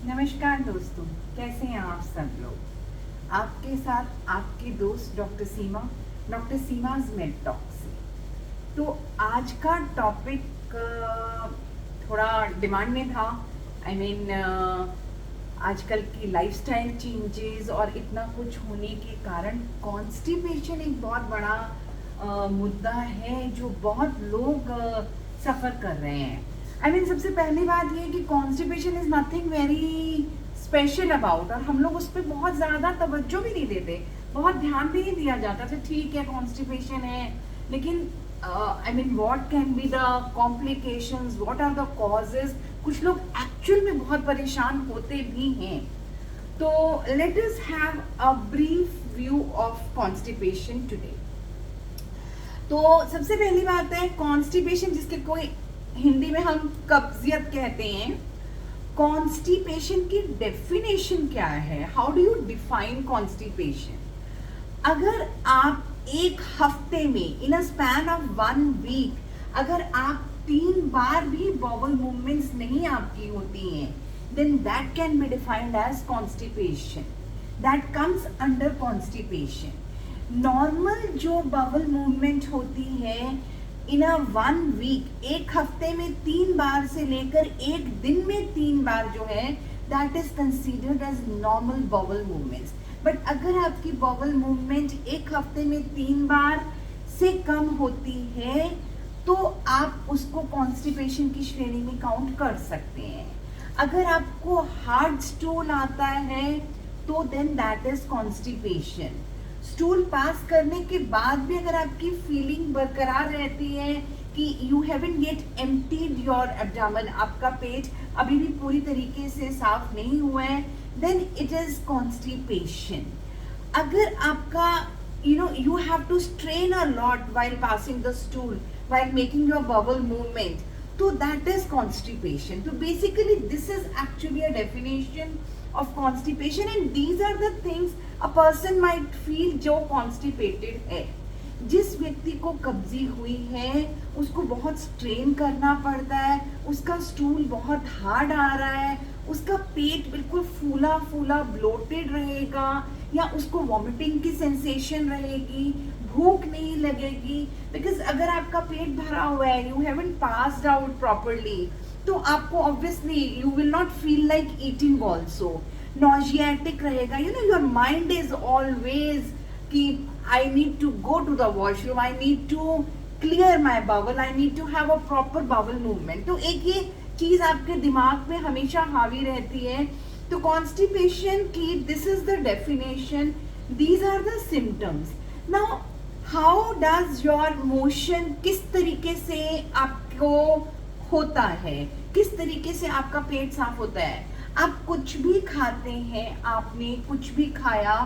नमस्कार दोस्तों, कैसे हैं आप सब लोग। आपके साथ आपकी दोस्त डॉक्टर सीमाज मेड टॉक से। तो आज का टॉपिक थोड़ा डिमांड में था। आई मीन आजकल की लाइफस्टाइल चेंजेस और इतना कुछ होने के कारण कॉन्स्टिपेशन एक बहुत बड़ा मुद्दा है जो बहुत लोग सफ़र कर रहे हैं। आई मीन सबसे पहली बात ये कि constipation is nothing very special about, और हम लोग उस पर बहुत ज़्यादा तवज्जो भी नहीं देते, बहुत ध्यान भी नहीं दिया जाता। तो ठीक है कॉन्स्टिपेशन है, लेकिन I mean what can be the complications, what are the causes. कुछ लोग एक्चुअल में बहुत परेशान होते भी हैं। तो let us have a brief view of constipation today. तो सबसे पहली बात है कॉन्स्टिपेशन, जिसके कोई हिंदी में हम कब्जियत कहते हैं। कॉन्स्टिपेशन की डेफिनेशन क्या है? How do you define constipation? अगर आप एक हफ्ते में, in a span of 1 week, अगर आप 3 बार भी बॉवल मूवमेंट्स नहीं आपकी होती हैं, then that can be defined as constipation. That comes under constipation. Normal जो बॉवल मूवमेंट होती है इन अ 1 वीक, एक हफ्ते में 3 बार से लेकर एक दिन में 3 बार जो है, that is considered as normal bowel movements. But अगर आपकी बॉवल मूवमेंट एक हफ्ते में 3 बार से कम होती है तो आप उसको कॉन्स्टिपेशन की श्रेणी में काउंट कर सकते हैं। अगर आपको हार्ड स्टूल आता है तो then that is constipation. Stool pass करने के बाद भी अगर आपकी फीलिंग बरकरार रहती है कि you haven't yet emptied your abdomen, आपका पेट अभी भी पूरी तरीके से साफ नहीं हुआ है, देन इट इज कॉन्स्टिपेशन। अगर आपका you have to strain a lot while passing the stool, while making your bowel movement, so that is constipation. So basically this is actually a definition of constipation, and these are the things a person might feel जो constipated है। जिस व्यक्ति को कब्जी हुई है उसको बहुत strain करना पड़ता है, उसका स्टूल बहुत हार्ड आ रहा है, उसका पेट बिल्कुल फूला फूला ब्लोटेड रहेगा, या उसको वॉमिटिंग की सेंसेशन रहेगी, भूख नहीं लगेगी। बिकॉज अगर आपका पेट भरा हुआ है, you haven't passed out properly, तो आपको obviously you will not feel like eating also. Nauseatic रहेगा, योर माइंड इज ऑलवेज कि I need to go to the washroom, I need to clear my bowel, I need to have a proper bowel movement. तो एक ये चीज आपके दिमाग में हमेशा हावी रहती है। तो कॉन्स्टिपेशन की this is the definition, these are the symptoms. Now how does your motion, किस तरीके से आपको होता है, किस तरीके से आपका पेट साफ होता है? आप कुछ भी खाते हैं, आपने कुछ भी खाया,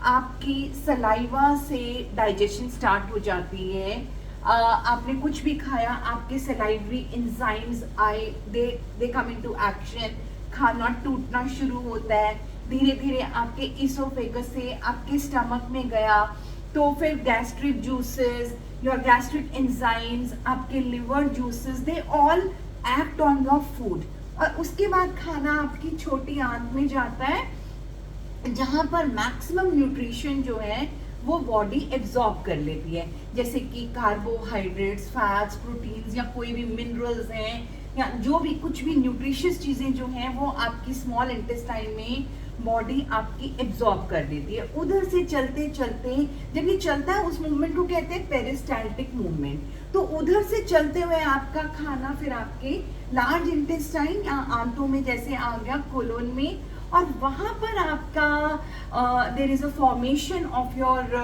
आपकी सलाइवा से डाइजेशन स्टार्ट हो जाती है। आपने कुछ भी खाया, आपके सलाइवरी एंजाइम्स आए, दे कम इनटू एक्शन, खाना टूटना शुरू होता है, धीरे धीरे आपके इसोफेगस से आपके स्टमक में गया, तो फिर gastric juices, your gastric enzymes, आपके liver juices, they all act on your food, और उसके बाद खाना आपकी छोटी आंत में जाता है जहां पर मैक्सिमम न्यूट्रिशन जो है वो बॉडी एब्जॉर्ब कर लेती है, जैसे कि कार्बोहाइड्रेट्स, फैट्स, प्रोटीन्स, या कोई भी मिनरल्स हैं, या जो भी कुछ भी न्यूट्रिशियस चीज़ें जो हैं वो आपकी स्मॉल इंटेस्टाइन में बॉडी आपकी एब्जॉर्ब कर देती है। उधर से चलते चलते जब ये चलता है उस मूवमेंट को कहते हैं पेरिस्टाल्टिक मूवमेंट। तो उधर से चलते हुए आपका खाना फिर आपके लार्ज इंटेस्टाइन या आंतों में जैसे आ गया, कोलोन में, और वहाँ पर आपका there is a formation of your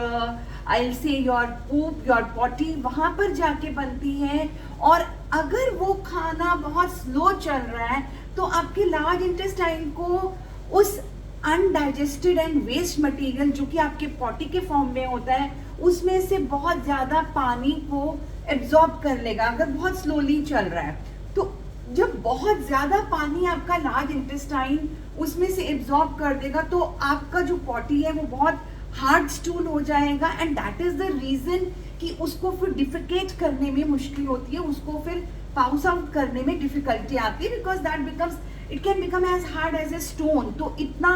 I will say your poop, your potty, वहाँ पर जाके बनती है। और अगर वो खाना बहुत स्लो चल रहा है तो आपके लार्ज इंटेस्टाइन को उस अनडाइजेस्टेड एंड वेस्ट मटेरियल जो कि आपके पॉटी के फॉर्म में होता है उसमें से बहुत ज़्यादा पानी को एब्जॉर्ब कर लेगा, अगर बहुत स्लोली चल रहा है। तो जब बहुत ज़्यादा पानी आपका लार्ज इंटेस्टाइन उसमें से एब्जॉर्ब कर देगा तो आपका जो पॉटी है वो बहुत हार्ड स्टूल हो जाएगा, and that is the reason कि उसको फिर डिफिकेट करने में मुश्किल होती है, उसको फिर पाउस आउट करने में डिफिकल्टी आती है, because that becomes it can become as hard as a stone. तो इतना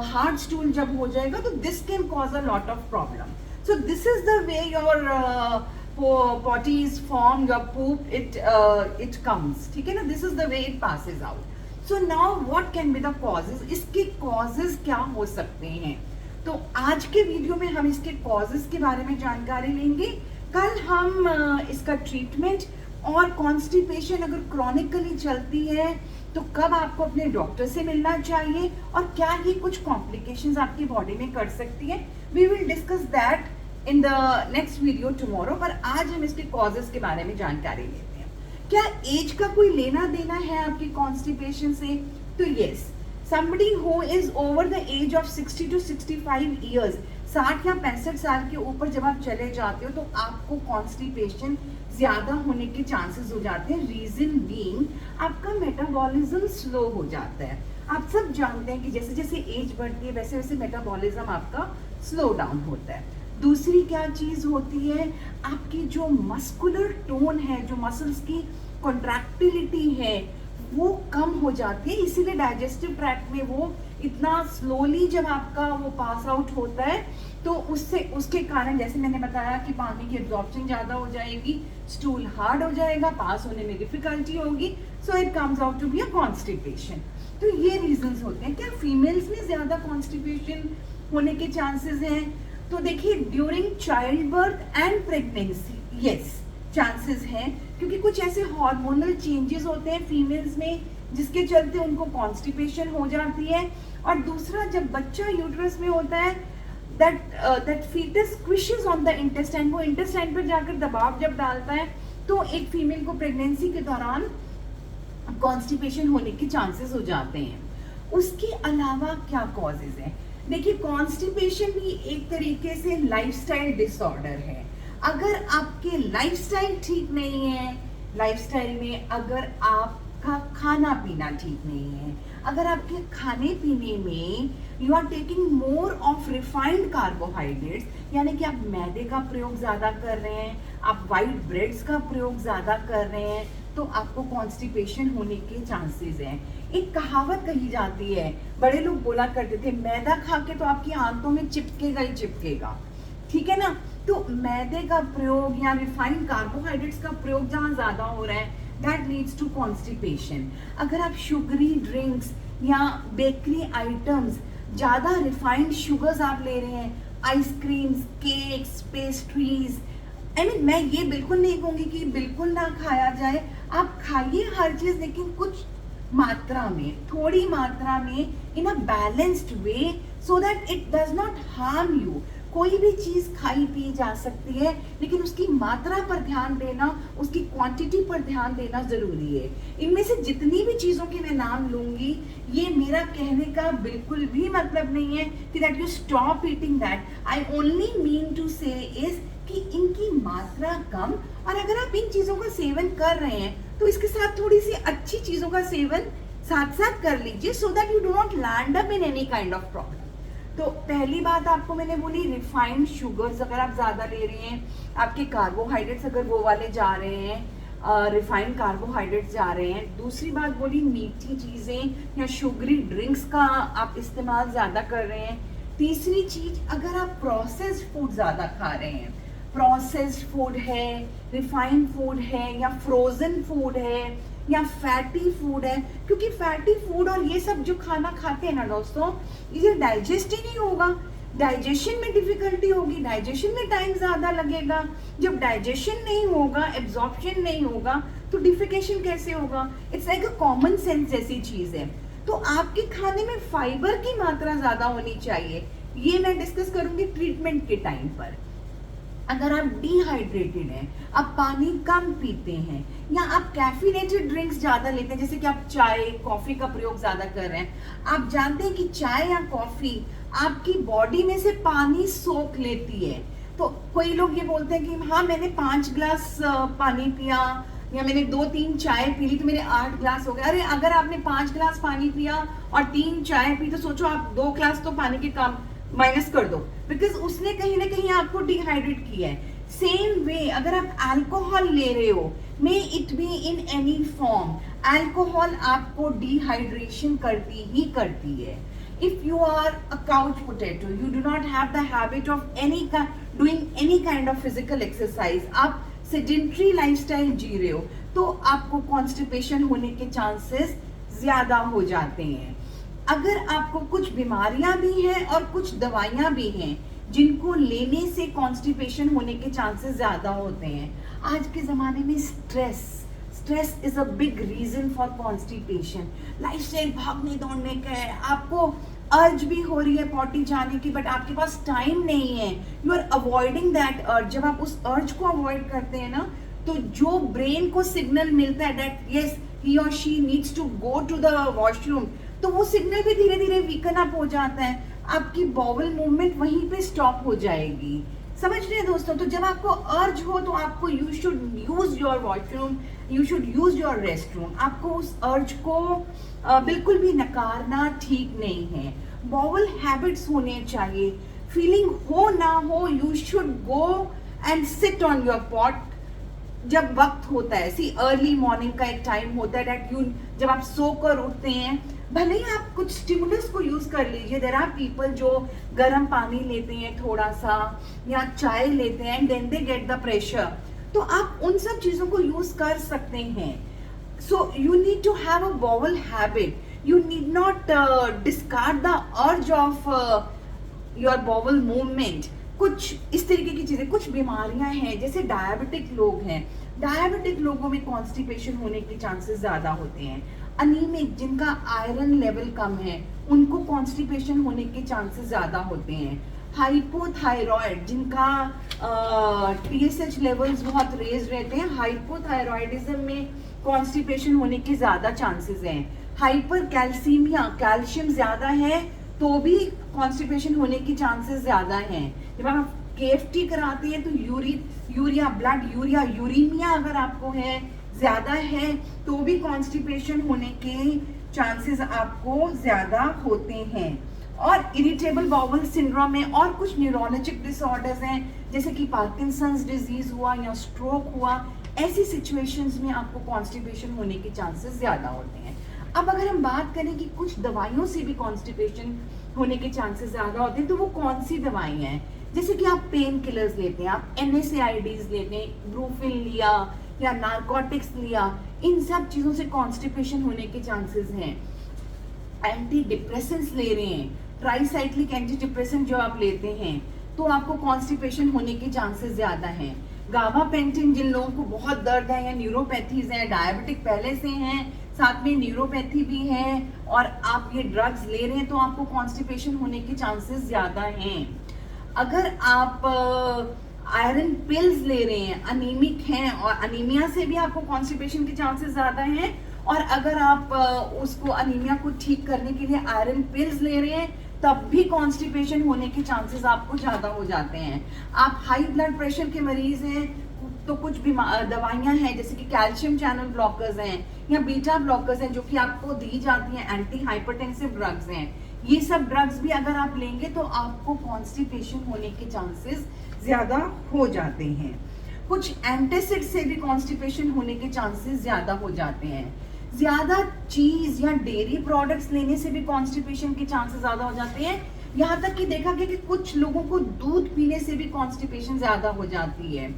हार्ड स्टूल जब हो जाएगा तो this can cause a lot of problem. So this is the way your potty is formed, your poop it comes, ठीक है ना, this is the way it passes out. So now what can be the causes? इसके causes क्या हो सकते हैं? तो आज के वीडियो में हम इसके causes के बारे में जानकारी लेंगे। कल हम इसका ट्रीटमेंट और कॉन्स्टिपेशन अगर क्रॉनिकली चलती है तो कब आपको अपने डॉक्टर से मिलना चाहिए और क्या ये कुछ कॉम्प्लिकेशंस आपकी बॉडी में कर सकती है, we will discuss that in the next video tomorrow. पर आज हम इसके कॉजेस के बारे में जानकारी लेते हैं। क्या एज का कोई लेना देना है आपकी कॉन्स्टिपेशन से? तो yes, somebody who is over the age of 60 to 65 years, 60 या 65 साल के ऊपर जब आप चले जाते हो तो आपको कॉन्स्टिपेशन ज्यादा होने के चांसेस हो जाते हैं। रीजन बीइंग आपका मेटाबॉलिज्म स्लो हो जाता है। आप सब जानते हैं कि जैसे जैसे एज बढ़ती है वैसे वैसे मेटाबॉलिज्म आपका स्लो डाउन होता है। दूसरी क्या चीज होती है, आपकी जो मस्कुलर टोन है, जो मसल्स की कॉन्ट्रैक्टिलिटी है वो कम हो जाती है, इसीलिए डाइजेस्टिव ट्रैक्ट में वो इतना स्लोली जब आपका वो पास आउट होता है तो उससे उसके कारण जैसे मैंने बताया कि पानी की एब्जॉर्प्शन ज़्यादा हो जाएगी, स्टूल हार्ड हो जाएगा, पास होने में डिफिकल्टी होगी, so it comes out to be a constipation. तो ये रीजंस होते हैं। क्या फीमेल्स में ज़्यादा कॉन्स्टिपेशन होने के चांसेस हैं? तो देखिए, during child birth and pregnancy yes chances हैं, क्योंकि कुछ ऐसे हार्मोनल चेंजेस होते हैं फीमेल्स में जिसके चलते उनको कॉन्स्टिपेशन हो जाती है। और दूसरा, जब बच्चा यूट्रस में होता है that foetus squishes on the intestine, वो इंटेस्टाइन पर जाकर दबाव जब डालता है तो एक फीमेल को प्रेगनेंसी के दौरान कॉन्स्टिपेशन होने के चांसेस हो जाते हैं। उसके अलावा क्या कॉजेज हैं? देखिए, कॉन्स्टिपेशन भी एक तरीके से लाइफस्टाइल डिसऑर्डर है। अगर आपके लाइफस्टाइल ठीक नहीं है, लाइफस्टाइल में अगर आपका खाना पीना ठीक नहीं है, अगर आपके खाने पीने में you are taking more of refined carbohydrates, यानी कि आप मैदे का प्रयोग ज़्यादा कर रहे हैं, आप वाइट ब्रेड्स का प्रयोग ज़्यादा कर रहे हैं, तो आपको कॉन्स्टिपेशन होने के चांसेस हैं। एक कहावत कही जाती है, बड़े लोग बोला करते थे, मैदा खा के तो आपकी आंतों में चिपकेगा ही चिपकेगा, ठीक है ना। तो मैदे का प्रयोग या रिफाइंड कार्बोहाइड्रेट्स का प्रयोग जहाँ ज़्यादा हो रहा है दैट लीड्स टू कॉन्स्टिपेशन। अगर आप शुगरी ड्रिंक्स या बेकरी आइटम्स, ज़्यादा रिफाइंड शुगर्स आप ले रहे हैं, आइसक्रीम्स, केक्स, पेस्ट्रीज, मैं ये बिल्कुल नहीं कहूँगी कि बिल्कुल ना खाया जाए, आप खाइए हर चीज़, लेकिन कुछ मात्रा में, थोड़ी मात्रा में, in a balanced way, so that it does not harm you. कोई भी चीज़ खाई पी जा सकती है, लेकिन उसकी मात्रा पर ध्यान देना, उसकी क्वांटिटी पर ध्यान देना ज़रूरी है। इनमें से जितनी भी चीज़ों के मैं नाम लूँगी, ये मेरा कहने का बिल्कुल भी मतलब नहीं है कि that you stop eating that. I only mean to say is कि इनकी मात्रा कम, और अगर आप इन चीज़ों का सेवन कर रहे हैं तो इसके साथ थोड़ी सी अच्छी चीज़ों का सेवन साथ साथ कर लीजिए, so that you do not land up in any kind of problem. तो पहली बात आपको मैंने बोली, रिफाइंड शुगर्स अगर आप ज़्यादा ले रहे हैं, आपके कार्बोहाइड्रेट्स अगर वो वाले जा रहे हैं, रिफाइंड कार्बोहाइड्रेट्स जा रहे हैं। दूसरी बात बोली, मीठी चीज़ें या शुगरी ड्रिंक्स का आप इस्तेमाल ज़्यादा कर रहे हैं। तीसरी चीज़, अगर आप प्रोसेस्ड फूड ज़्यादा खा रहे हैं, प्रोसेस्ड फूड है, रिफाइंड फूड है, या फ्रोज़न फूड है, या फैटी फूड है, क्योंकि फैटी फूड और ये सब जो खाना खाते हैं ना दोस्तों, ये डाइजेस्ट ही नहीं होगा, डाइजेशन में डिफिकल्टी होगी, डाइजेशन में टाइम ज़्यादा लगेगा। जब डाइजेशन नहीं होगा, एब्जॉर्प्शन नहीं होगा, तो डिफिकेशन कैसे होगा? It's like a common sense जैसी चीज़ है। तो आपके खाने में फाइबर की मात्रा ज़्यादा होनी चाहिए, ये मैं डिस्कस करूँगी ट्रीटमेंट के टाइम पर। अगर आप डिहाइड्रेटेड हैं, आप पानी कम पीते हैं, या आप कैफिनेटेड ड्रिंक्स ज़्यादा लेते हैं, जैसे कि आप चाय कॉफ़ी का प्रयोग ज़्यादा कर रहे हैं, आप जानते हैं कि चाय या कॉफ़ी आपकी बॉडी में से पानी सोख लेती है। तो कोई लोग ये बोलते हैं कि हाँ मैंने 5 ग्लास पानी पिया, या मैंने 2-3 चाय पी ली तो मेरे 8 ग्लास हो गए। अरे अगर आपने 5 ग्लास पानी पिया और 3 चाय पी तो सोचो आप 2 ग्लास तो पानी के कम माइनस कर दो, बिकॉज उसने कहीं ना कहीं आपको डिहाइड्रेट किया है। सेम वे अगर आप अल्कोहल ले रहे हो, may it be in any form, alcohol आपको डिहाइड्रेशन करती ही करती है. If you are a couch potato, you do not have the habit of doing any kind of physical exercise, आप sedentary lifestyle जी रहे हो, तो आपको constipation होने के chances ज़्यादा हो जाते हैं. अगर आपको कुछ बीमारियां भी हैं और कुछ दवाइयां भी हैं जिनको लेने से कॉन्स्टिपेशन होने के चांसेस ज्यादा होते हैं. आज के ज़माने में stress is a big reason for constipation. Lifestyle भागने दौड़ने का है, आपको अर्ज भी हो रही है पॉटी जाने की, बट आपके पास टाइम नहीं है. यू आर अवॉइडिंग दैट अर्ज. जब आप उस अर्ज को अवॉइड करते हैं ना, तो जो ब्रेन को सिग्नल मिलता है दैट यस ही और she needs to go to the washroom, तो वो सिग्नल भी धीरे धीरे वीकन अप हो जाता है. आपकी बॉवल मूवमेंट वहीं पे स्टॉप हो जाएगी. समझ रहे हैं दोस्तों? तो जब आपको अर्ज हो तो आपको you should use your washroom, you should use your rest room. आपको उस अर्ज को बिल्कुल भी नकारना ठीक नहीं है. बॉवल हैबिट्स होने चाहिए. फीलिंग हो ना हो, you should go and sit on your pot. जब वक्त होता है, सी अर्ली मॉर्निंग का एक टाइम होता है दैट यू, जब आप सोकर उठते हैं, भले ही आप कुछ स्टिमुलस को यूज कर लीजिए. देयर आर पीपल जो गर्म पानी लेते हैं थोड़ा सा, या चाय लेते हैं and then they get the pressure, तो आप उन सब चीजों को यूज कर सकते हैं. So you need to have a bowel habit. You need not discard the urge of your bowel movement. कुछ इस तरीके की चीजें, कुछ बीमारियां हैं जैसे डायबिटिक लोग हैं, डायबिटिक लोगों में कॉन्स्टिपेशन होने के चांसेस ज्यादा होते हैं. अनीमिक, जिनका आयरन लेवल कम है, उनको कॉन्स्टिपेशन होने के चांसेस ज्यादा होते हैं. हाइपोथायरॉयड, जिनका TSH लेवल्स बहुत रेज रहते हैं, हाइपोथायरॉयडिज्म में कॉन्स्टिपेशन होने के ज्यादा चांसेस हैं. हाइपर कैल्सीमिया, कैल्शियम ज्यादा है तो भी कॉन्स्टिपेशन होने की चांसेस ज्यादा हैं. जब आप KFT कराते हैं तो यूरिया ब्लड यूरीमिया अगर आपको है, ज्यादा है, तो भी कॉन्स्टिपेशन होने के चांसेस आपको ज्यादा होते हैं. और इरिटेबल बाउल सिंड्रोम में और कुछ न्यूरोलॉजिक डिसऑर्डर्स हैं जैसे कि पार्किंसंस डिजीज हुआ या स्ट्रोक हुआ, ऐसी सिचुएशंस में आपको कॉन्स्टिपेशन होने के चांसेस ज्यादा होते हैं. अब अगर हम बात करें कि कुछ दवाइयों से भी कॉन्स्टिपेशन होने के चांसेस ज्यादा होते हैं, तो वो कौन सी दवाइयाँ हैं? जैसे कि आप पेन किलर्स लेते हैं, आप NSAIDs लेते हैं, ब्रूफिन लिया या नार्कोटिक्स लिया, इन सब चीजों से कॉन्स्टिपेशन होने के चांसेस हैं. एंटी डिप्रेसेंट्स ले रहे हैं, ट्राइसाइक्लिक एंटी डिप्रेसेंट जो आप लेते हैं, तो आपको कॉन्स्टिपेशन होने के चांसेस ज्यादा हैं. गाबापेंटिन, जिन लोगों को बहुत दर्द है या न्यूरोपैथीज हैं, डायबिटिक पहले से हैं, साथ में न्यूरोपैथी भी है, और आप ये ड्रग्स ले रहे हैं, तो आपको कॉन्स्टिपेशन होने के चांसेस ज्यादा हैं. अगर आप आयरन पिल्स ले रहे हैं, अनीमिक हैं, और अनीमिया से भी आपको कॉन्स्टिपेशन के चांसेस ज्यादा हैं. और अगर आप उसको अनीमिया को ठीक करने के लिए आयरन पिल्स ले रहे हैं, तब भी कॉन्स्टिपेशन होने के चांसेस आपको ज्यादा हो जाते हैं. आप हाई ब्लड प्रेशर के मरीज हैं, तो कुछ दवाइयां हैं जैसे कि कैल्शियम चैनल ब्लॉकर्स हैं या बीटा ब्लॉकर्स हैं, जो कि आपको दी जाती हैं, एंटी हाइपरटेंसिव ड्रग्स हैं. ये सब ड्रग्स भी अगर आप लेंगे तो आपको कॉन्स्टिपेशन होने के चांसेस ज्यादा हो जाते हैं. कुछ एंटासिड से भी कॉन्स्टिपेशन होने के चांसेस ज्यादा हो जाते हैं. ज्यादा चीज या डेयरी प्रोडक्ट्स लेने से भी कॉन्स्टिपेशन के चांसेस ज्यादा हो जाते हैं. यहाँ तक कि देखा गया कि कुछ लोगों को दूध पीने से भी कॉन्स्टिपेशन ज्यादा हो जाती है.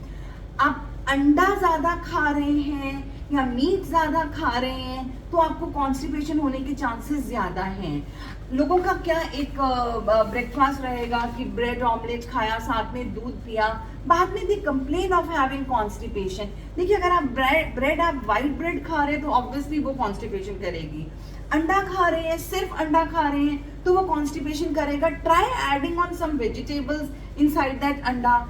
आप अंडा ज्यादा खा रहे हैं या मीट ज्यादा खा रहे हैं, तो आपको कॉन्स्टिपेशन होने के चांसेस ज्यादा हैं. लोगों का क्या एक ब्रेकफास्ट रहेगा कि ब्रेड ऑमलेट खाया, साथ में दूध पिया, बाद में दे कंप्लेन ऑफ हैविंग कॉन्स्टिपेशन. देखिए, अगर आप ब्रेड आप वाइट ब्रेड खा रहे हैं तो ऑब्वियसली वो कॉन्स्टिपेशन करेगी. अंडा खा रहे हैं, सिर्फ अंडा खा रहे हैं, तो वो कॉन्स्टिपेशन करेगा. Try adding on some vegetables inside that अंडा.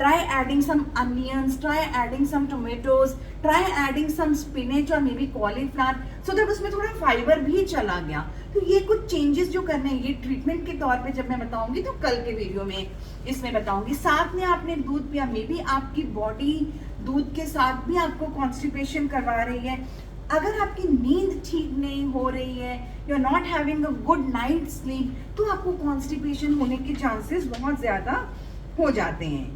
Try adding some onions, try adding some tomatoes, try adding some spinach or maybe cauliflower, so that उसमें थोड़ा फाइबर भी चला गया. तो ये कुछ चेंजेस जो करने हैं, ये ट्रीटमेंट के तौर पे जब मैं बताऊंगी तो कल के वीडियो में इसमें बताऊंगी. साथ में आपने दूध पिया, मे बी आपकी बॉडी दूध के साथ भी आपको कॉन्स्टिपेशन करवा रही है. अगर आपकी नींद ठीक नहीं हो रही है, you are not having a good night sleep, तो आपको कॉन्स्टिपेशन होने के चांसेस बहुत ज्यादा हो जाते हैं.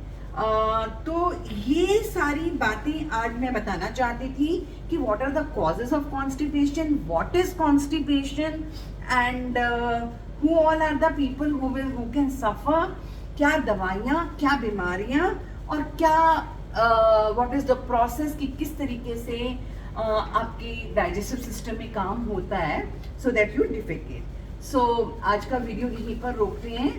तो ये सारी बातें आज मैं बताना चाहती थी कि what are the causes of constipation, what is constipation, and who all are the people who can suffer, क्या दवाइयाँ, क्या बीमारियाँ, और क्या व्हाट इज द प्रोसेस कि किस तरीके से आपकी डाइजेस्टिव सिस्टम में काम होता है सो दैट यू डिफेकेट। सो आज का वीडियो यहीं पर रोकते हैं।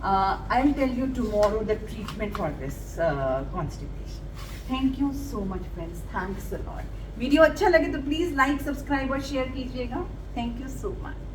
I will tell you tomorrow the treatment for this constipation. Thank you so much friends, thanks a lot. Video अच्छा लगे तो प्लीज लाइक, सब्सक्राइब और शेयर कीजिएगा। Thank you so much.